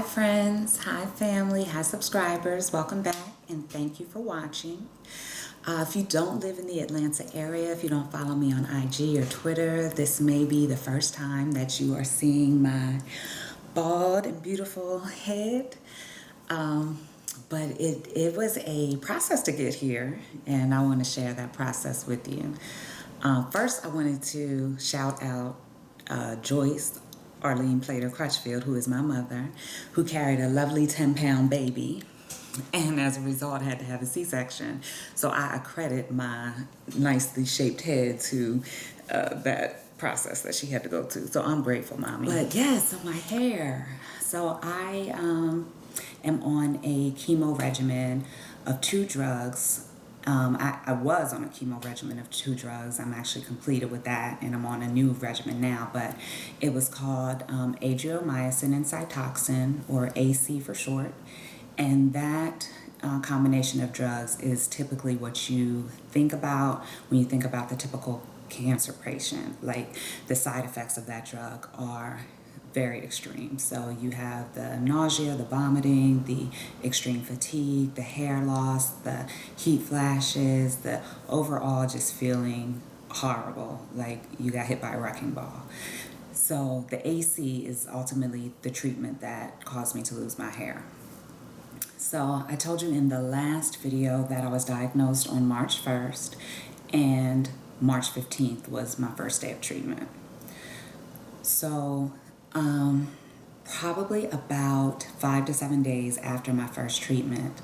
friends, hi family, hi subscribers, welcome back and thank you for watching. If you don't live in the Atlanta area, if you don't follow me on IG or Twitter, this may be the first time that you are seeing my bald and beautiful head. But it was a process to get here, and I want to share that process with you. First, I wanted to shout out Joyce Arlene Plater Crutchfield, who is my mother, who carried a lovely 10-pound baby, and as a result had to have a C-section. So I accredit my nicely shaped head to that process that she had to go to. So I'm grateful, Mommy. But yes, so my hair. So I am on a chemo regimen of 2 drugs. I was on a chemo regimen of 2 drugs. I'm actually completed with that, and I'm on a new regimen now, but it was called adriamycin and cytoxin, or AC for short, and that combination of drugs is typically what you think about when you think about the typical cancer patient. Like, the side effects of that drug are very extreme. So you have the nausea, the vomiting, the extreme fatigue, the hair loss, the heat flashes, the overall just feeling horrible, like you got hit by a wrecking ball. So the AC is ultimately the treatment that caused me to lose my hair. So I told you in the last video that I was diagnosed on March 1st, and March 15th was my first day of treatment. So probably about 5 to 7 days after my first treatment,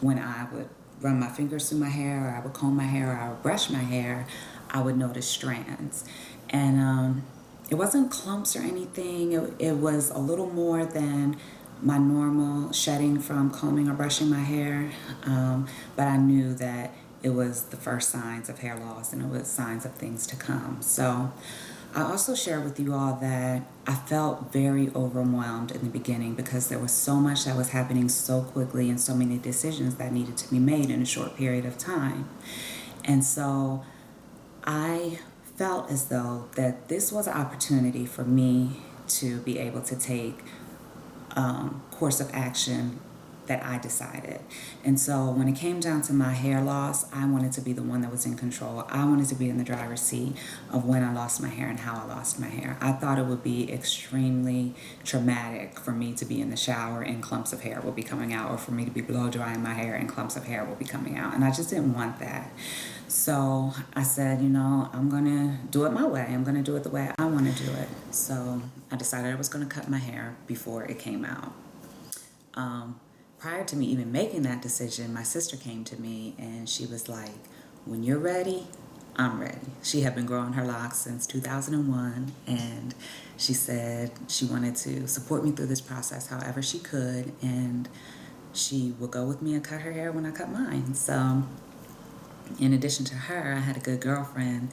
when I would run my fingers through my hair, or I would comb my hair, or I would brush my hair, I would notice strands. And it wasn't clumps or anything. It was a little more than my normal shedding from combing or brushing my hair, but I knew that it was the first signs of hair loss, and it was signs of things to come. So I also share with you all that I felt very overwhelmed in the beginning, because there was so much that was happening so quickly, and so many decisions that needed to be made in a short period of time. And so I felt as though that this was an opportunity for me to be able to take course of action that I decided. And so when it came down to my hair loss, I wanted to be the one that was in control. I wanted to be in the driver's seat of when I lost my hair and how I lost my hair. I thought it would be extremely traumatic for me to be in the shower and clumps of hair will be coming out, or for me to be blow drying my hair and clumps of hair will be coming out. And I just didn't want that. So I said, you know, I'm going to do it my way. I'm going to do it the way I want to do it. So I decided I was going to cut my hair before it came out. Prior to me even making that decision, my sister came to me and she was like, when you're ready, I'm ready. She had been growing her locks since 2001, and she said she wanted to support me through this process however she could, and she would go with me and cut her hair when I cut mine. So in addition to her, I had a good girlfriend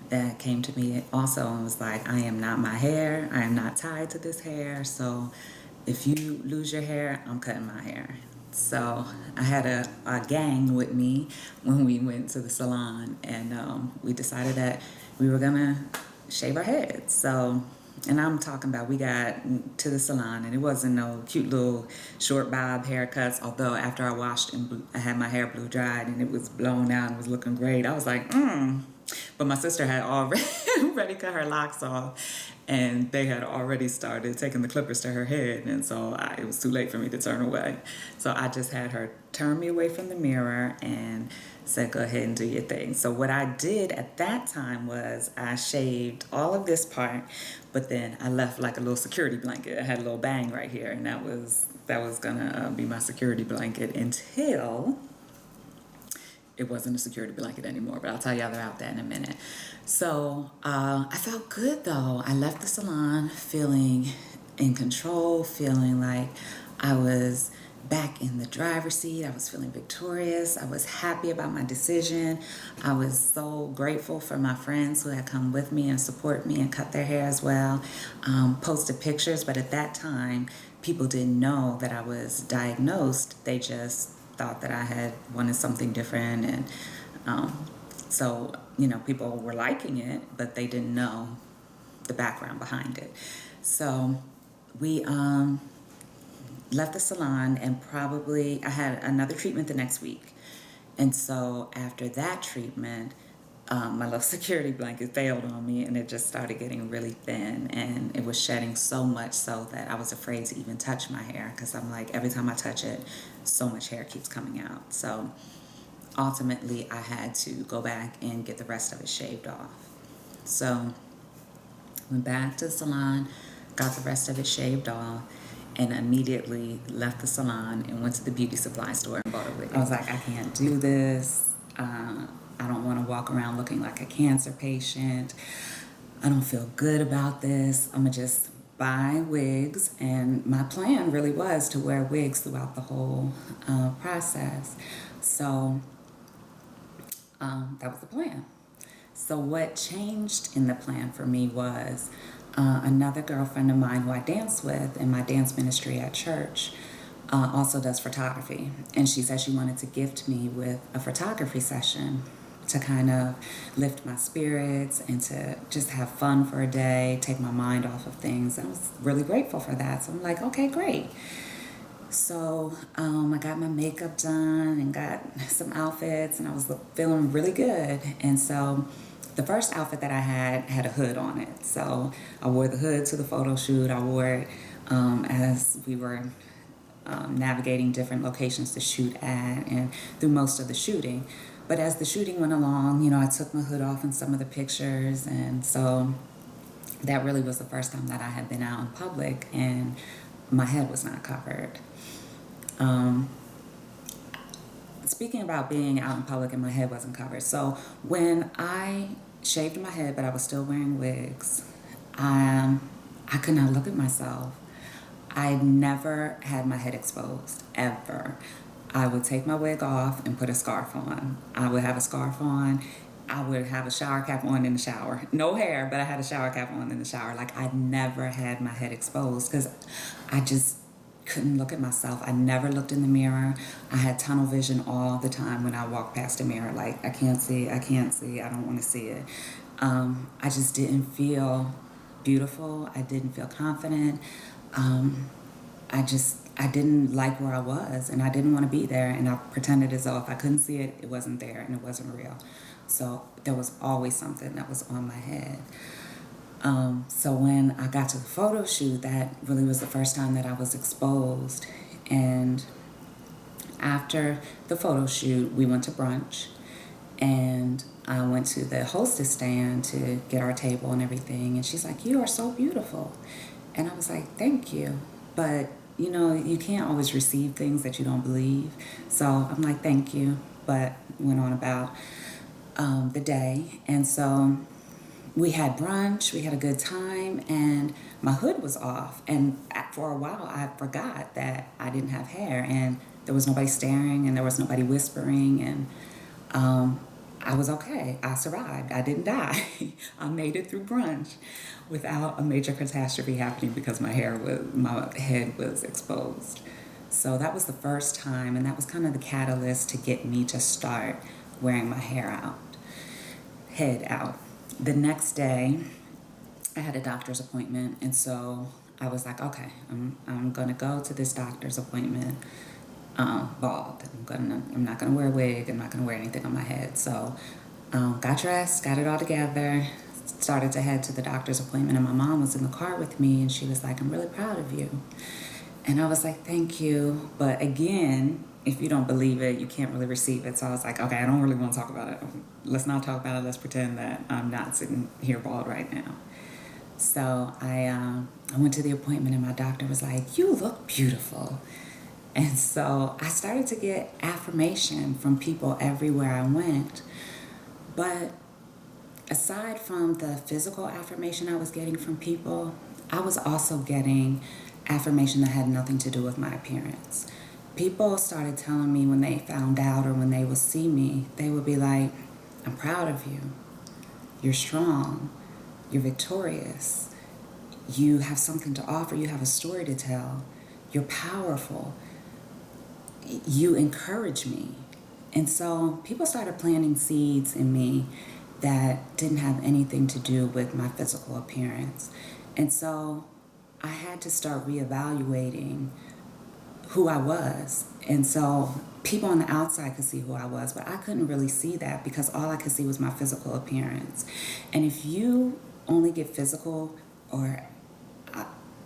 that came to me also and was like, I am not my hair. I am not tied to this hair. So if you lose your hair, I'm cutting my hair. So I had a gang with me when we went to the salon, and we decided that we were gonna shave our heads. So, and I'm talking about, we got to the salon and it wasn't no cute little short bob haircuts, although after I washed and I had my hair blue dried and it was blown out and was looking great, I was like, But my sister had already cut her locks off, and they had already started taking the clippers to her head, and so it was too late for me to turn away. So I just had her turn me away from the mirror and said, go ahead and do your thing. So what I did at that time was I shaved all of this part, but then I left like a little security blanket. I had a little bang right here, and that was gonna be my security blanket until it wasn't a security blanket anymore, but I'll tell y'all about that in a minute. So I felt good though. I left the salon feeling in control, feeling like I was back in the driver's seat. I was feeling victorious. I was happy about my decision. I was so grateful for my friends who had come with me and support me and cut their hair as well. Posted pictures, but at that time, people didn't know that I was diagnosed. They just thought that I had wanted something different, and so, you know, people were liking it, but they didn't know the background behind it. So we left the salon, and probably I had another treatment the next week. And so after that treatment, my little security blanket failed on me, and it just started getting really thin, and it was shedding so much so that I was afraid to even touch my hair, because I'm like, every time I touch it, so much hair keeps coming out. So ultimately I had to go back and get the rest of it shaved off. So went back to the salon, got the rest of it shaved off, and immediately left the salon and went to the beauty supply store and bought a wig. I was like, I can't do this. I don't want to walk around looking like a cancer patient. I don't feel good about this. I'm going to just buy wigs. And my plan really was to wear wigs throughout the whole process. So that was the plan. So what changed in the plan for me was another girlfriend of mine who I dance with in my dance ministry at church also does photography. And she said she wanted to gift me with a photography session to kind of lift my spirits and to just have fun for a day, take my mind off of things. And I was really grateful for that. So I'm like, okay, great. So I got my makeup done and got some outfits, and I was feeling really good. And so the first outfit that I had a hood on it. So I wore the hood to the photo shoot. I wore it as we were navigating different locations to shoot at and through most of the shooting. But as the shooting went along, you know, I took my hood off in some of the pictures. And so that really was the first time that I had been out in public and my head was not covered. Speaking about being out in public and my head wasn't covered. So when I shaved my head, but I was still wearing wigs, I could not look at myself. I never had my head exposed, ever. I would take my wig off and put a scarf on. I would have a scarf on. I would have a shower cap on in the shower. No hair, but I had a shower cap on in the shower. Like, I never had my head exposed because I just couldn't look at myself. I never looked in the mirror. I had tunnel vision all the time when I walked past a mirror. Like, I can't see, I don't want to see it. I just didn't feel beautiful. I didn't feel confident. I didn't like where I was, and I didn't want to be there, and I pretended as though if I couldn't see it, it wasn't there and it wasn't real. So there was always something that was on my head. So when I got to the photo shoot, that really was the first time that I was exposed. And after the photo shoot, we went to brunch, and I went to the hostess stand to get our table and everything, and she's like, "You are so beautiful." And I was like, "Thank you." But you know, you can't always receive things that you don't believe. So I'm like, "Thank you," but went on about the day. And so we had brunch, we had a good time, and my hood was off. And for a while, I forgot that I didn't have hair, and there was nobody staring, and there was nobody whispering, and I was okay. I survived. I didn't die. I made it through brunch without a major catastrophe happening because my head was exposed. So that was the first time, and that was kind of the catalyst to get me to start wearing my head out. The next day, I had a doctor's appointment, and so I was like, okay, I'm gonna go to this doctor's appointment bald. I'm not gonna wear a wig. I'm not gonna wear anything on my head. So got dressed, got it all together, started to head to the doctor's appointment, and my mom was in the car with me, and she was like, "I'm really proud of you." And I was like, "Thank you." But again, if you don't believe it, you can't really receive it. So I was like, okay, I don't really want to talk about it. Let's not talk about it. Let's pretend that I'm not sitting here bald right now. So I went to the appointment, and my doctor was like, "You look beautiful." And so I started to get affirmation from people everywhere I went. But aside from the physical affirmation I was getting from people, I was also getting affirmation that had nothing to do with my appearance. People started telling me when they found out or when they would see me, they would be like, "I'm proud of you. You're strong. You're victorious. You have something to offer. You have a story to tell. You're powerful. You encourage me." And so people started planting seeds in me that didn't have anything to do with my physical appearance. And so I had to start reevaluating who I was. And so people on the outside could see who I was, but I couldn't really see that because all I could see was my physical appearance. And if you only get physical or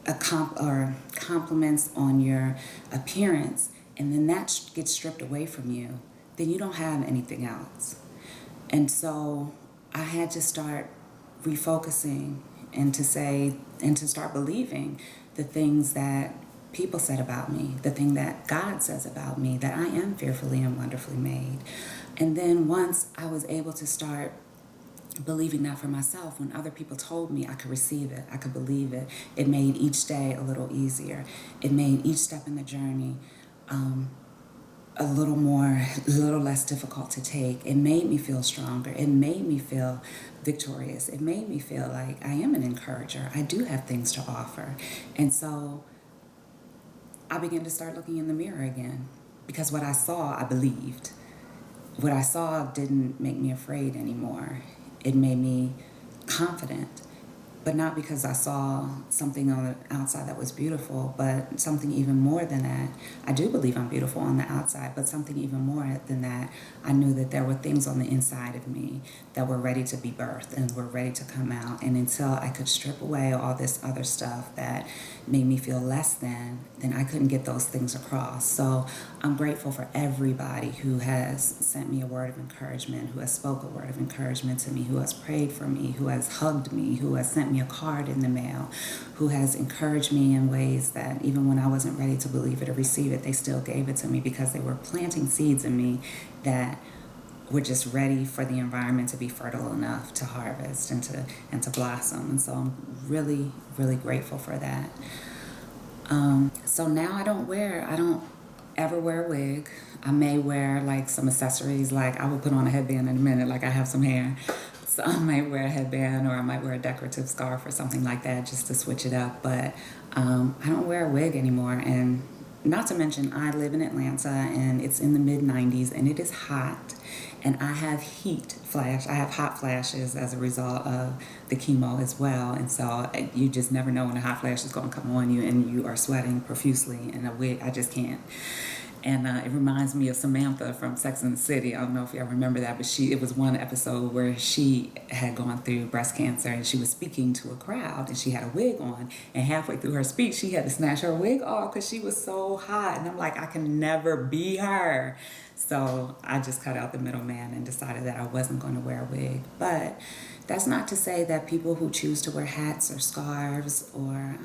compliments on your appearance, and then that gets stripped away from you, then you don't have anything else. And so I had to start refocusing and to start believing the things that people said about me, the thing that God says about me, that I am fearfully and wonderfully made. And then once I was able to start believing that for myself, when other people told me, I could receive it, I could believe it, it made each day a little easier. It made each step in the journey a little less difficult to take. It made me feel stronger. It made me feel victorious. It made me feel like I am an encourager. I do have things to offer. And so I began to start looking in the mirror again, because what I saw, I believed. What I saw didn't make me afraid anymore. It made me confident, but not because I saw something on the outside that was beautiful, but something even more than that. I do believe I'm beautiful on the outside, but something even more than that. I knew that there were things on the inside of me that were ready to be birthed and were ready to come out. And until I could strip away all this other stuff that made me feel less than, then I couldn't get those things across. So I'm grateful for everybody who has sent me a word of encouragement, who has spoke a word of encouragement to me, who has prayed for me, who has hugged me, who has sent me a card in the mail, who has encouraged me in ways that even when I wasn't ready to believe it or receive it, they still gave it to me because they were planting seeds in me that were just ready for the environment to be fertile enough to harvest and to blossom. And so I'm really, really grateful for that. So now I don't ever wear a wig. I may wear like some accessories, like I will put on a headband in a minute, like I have some hair. So I might wear a headband, or I might wear a decorative scarf or something like that just to switch it up. But I don't wear a wig anymore. And not to mention, I live in Atlanta and it's in the mid-90s and it is hot. And I have I have hot flashes as a result of the chemo as well. And so you just never know when a hot flash is going to come on you and you are sweating profusely in a wig. I just can't. And it reminds me of Samantha from Sex and the City. I don't know if y'all remember that, but it was one episode where she had gone through breast cancer and she was speaking to a crowd and she had a wig on. And halfway through her speech, she had to snatch her wig off because she was so hot. And I'm like, I can never be her. So I just cut out the middleman and decided that I wasn't going to wear a wig. But that's not to say that people who choose to wear hats or scarves or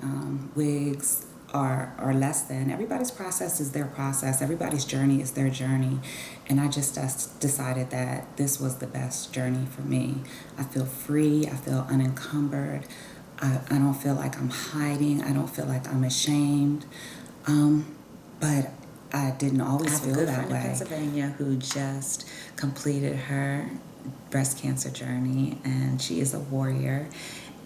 wigs are less than. Everybody's process is their process. Everybody's journey is their journey. And I just decided that this was the best journey for me. I feel free. I feel unencumbered. I don't feel like I'm hiding. I don't feel like I'm ashamed. But I didn't always feel that way. I have a good friend in Pennsylvania who just completed her breast cancer journey, and she is a warrior.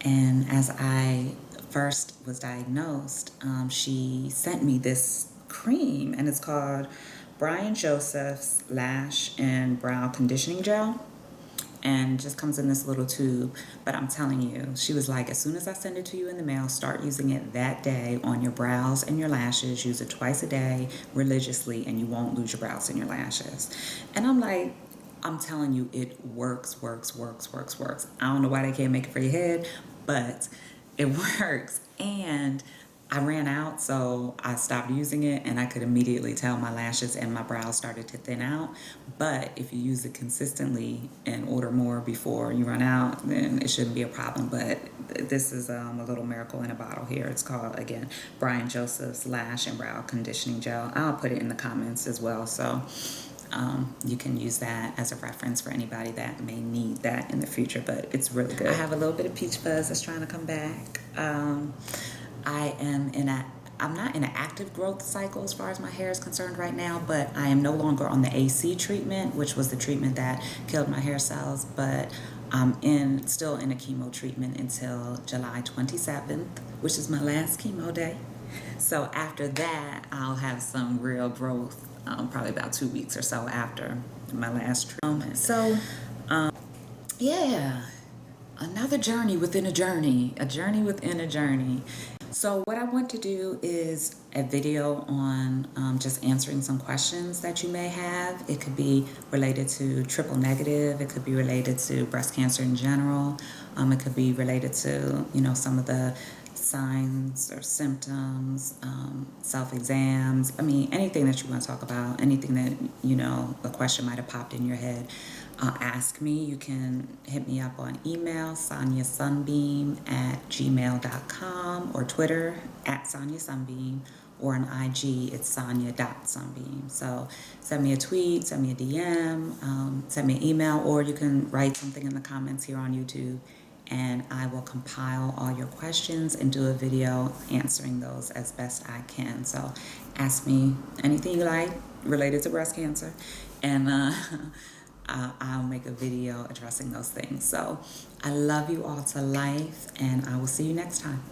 And as I first was diagnosed, she sent me this cream, and it's called Brian Joseph's Lash and Brow Conditioning Gel, and just comes in this little tube. But I'm telling you, she was like, as soon as I send it to you in the mail, start using it that day on your brows and your lashes. Use it twice a day religiously, and you won't lose your brows and your lashes. And I'm like, I'm telling you, it works. I don't know why they can't make it for your head, but it works. And I ran out, so I stopped using it, and I could immediately tell my lashes and my brows started to thin out. But if you use it consistently and order more before you run out, then it shouldn't be a problem. But this is a little miracle in a bottle here. It's called, again, Brian Joseph's Lash and Brow Conditioning Gel. I'll put it in the comments as well, so you can use that as a reference for anybody that may need that in the future. But it's really good. I have a little bit of peach fuzz that's trying to come back. I'm not in an active growth cycle as far as my hair is concerned right now, but I am no longer on the AC treatment, which was the treatment that killed my hair cells, but I'm still in a chemo treatment until July 27th, which is my last chemo day. So after that, I'll have some real growth, probably about 2 weeks or so after my last treatment. Yeah, another journey within a journey within a journey. So what I want to do is a video on just answering some questions that you may have. It could be related to triple negative. It could be related to breast cancer in general. It could be related to, some of the signs or symptoms, self-exams. I mean, anything that you want to talk about, anything that, a question might have popped in your head. Ask me. You can hit me up on email, sonyasunbeam@gmail.com, or Twitter @sonyasunbeam, or on IG it's sonya.sunbeam. So send me a tweet, send me a DM, send me an email, or you can write something in the comments here on YouTube, and I will compile all your questions and do a video answering those as best I can. So ask me anything you like related to breast cancer, and I'll make a video addressing those things. So I love you all to life, and I will see you next time.